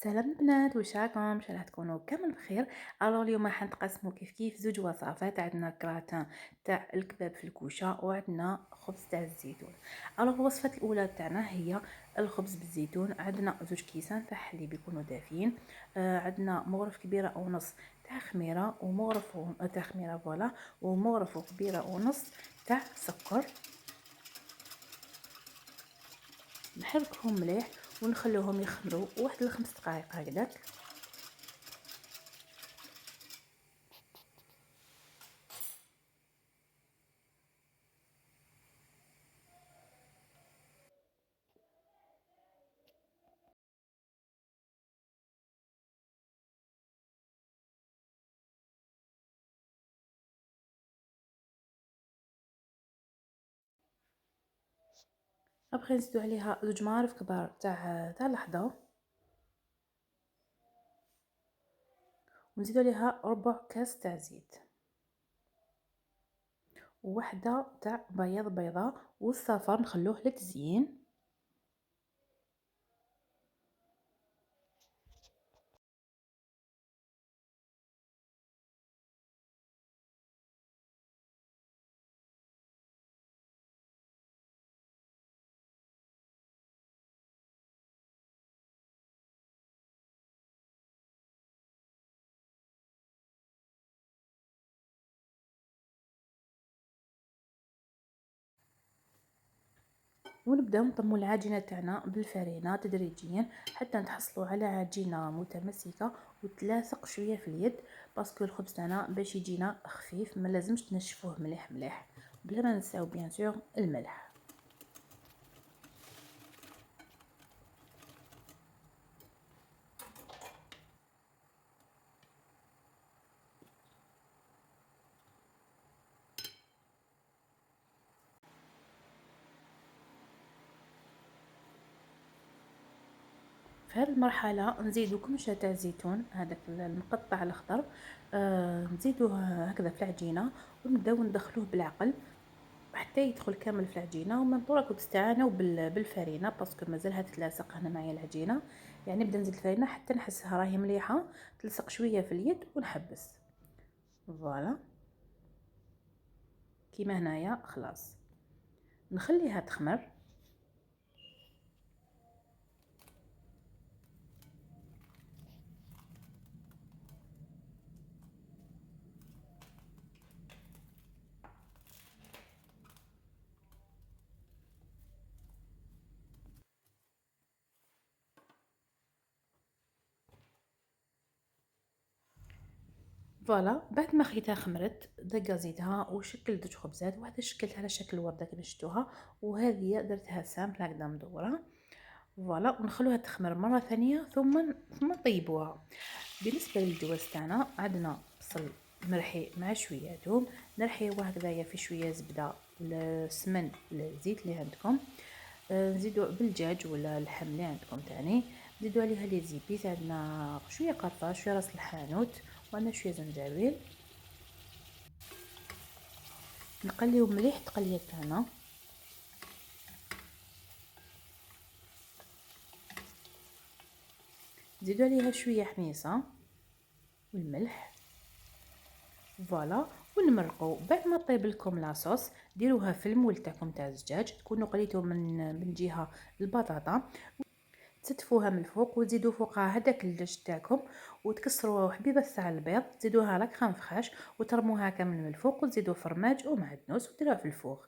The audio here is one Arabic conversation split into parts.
سلام البنات، واش راكم؟ ان شاء الله تكونوا كامل بخير. اليوم راح نقسموا كيف زوج وصفات. عندنا كراتان تاع الكباب في الكوشه، وعندنا خبز تاع الزيتون. الوصفه الاولى تاعنا هي الخبز بالزيتون. عندنا زوج كيسان تاع حليب يكونوا دافين. عندنا مغرف كبيره او نص تاع خميره، ومغرف تاع خميره فوالا، ومغرف كبيره ونص تاع سكر. نحركهم مليح ونخلوهم يخمروا واحد لخمس دقائق هكذاك. ابغي نزيدو عليها زوج معالق كبار تاع لحظه، ونزيدو عليها ربع كاس تاع زيت، ووحده تاع بيضه، والصفر نخلوه للتزيين. ونبداو نطمو العجينه تاعنا بالفرينه تدريجيا حتى نتحصلوا على عجينه متماسكه وتلاصق شويه في اليد، باسكو الخبز تاعنا باش يجينا خفيف ما لازمش تنشفوه مليح بلا ما ننساو بيان سور الملح. في هذه المرحله نزيدو كمشه تاع الزيتون، هذاك المقطع الاخضر، نزيدوه هكذا في العجينه، ونبداو ندخلوه بالعقل حتى يدخل كامل في العجينه. ومن راكم تستعانوا بالفرينه باسكو مازالها تتلاصق هنا معايا العجينه. يعني نبدا نزيد الفرينه حتى نحسها راهي مليحه تلصق شويه في اليد ونحبس. فوالا كيما هنايا خلاص نخليها تخمر. فوالا بعد ما خيتها خمرت دقا زيتها وشكلت زوج خبزات، واحده شكلتها على شكل ورده كما شفتوها، وهذه درتها سامبل هكذا مدوره. فوالا ونخلوها تخمر مره ثانيه ثم نطيبوها. بالنسبه للجواز تاعنا عندنا بصل مرحي مع شويه ثوم، نرحيوه هكذايا في شويه زبده ولا سمن ولا زيت اللي عندكم. نزيدو بالدجاج ولا اللحم اللي عندكم تاني. نزيدو عليها لي زيبيت، عندنا شويه قرفه شويه راس الحانوت وعندنا شويه زنجبيل. نقليو مليح التقليه تاعنا. نزيدو عليها شويه حميصه والملح. فوالا ونمرقوا. بعد ما طيب لكم لاصوص ديروها في المول تاعكم تاع الدجاج، تكونوا قليتوا من جهه البطاطا، تستفوها من الفوق وتزيدوا فوقها هذاك الدجاج تاعكم، وتكسروا حبيبه تاع البيض تزيدوها لا كريم فريش وترموها كامل من الفوق، وتزيدوا فرماج ومعدنوس وديروها في الفوق.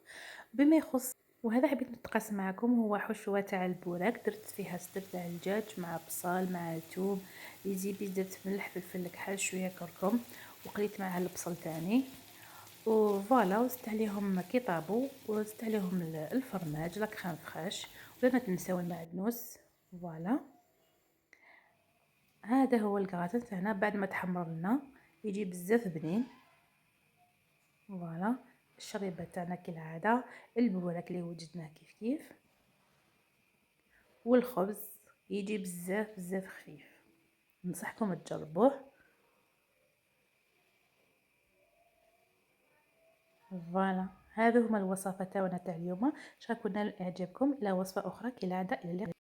بما يخص وهذا حبيت نتقاسم معكم هو حشوه تاع البوراك، درت فيها صدر تاع الدجاج مع بصل مع ثوم يزيد، درت ملح فلفل كحل شويه كركم، وقليت معها البصل تاني. وفوالا وزدت عليهم كي طابو، وزدت عليهم الفرماج لا كريم فريش، ولا ما تنساو المعدنوس. فوالا هذا هو الكراتان تاعنا بعد ما تحمر لنا يجي بزاف بنين. فوالا الشريبه تاعنا كالعاده، البوراك اللي وجدناه كيف والخبز يجي بزاف خفيف. ننصحكم تجربوه. فوالا هذو هما الوصفات تاعنا تاع اليوم. شكرا لإعجابكم. الى وصفه اخرى كالعاده الى اللقاء.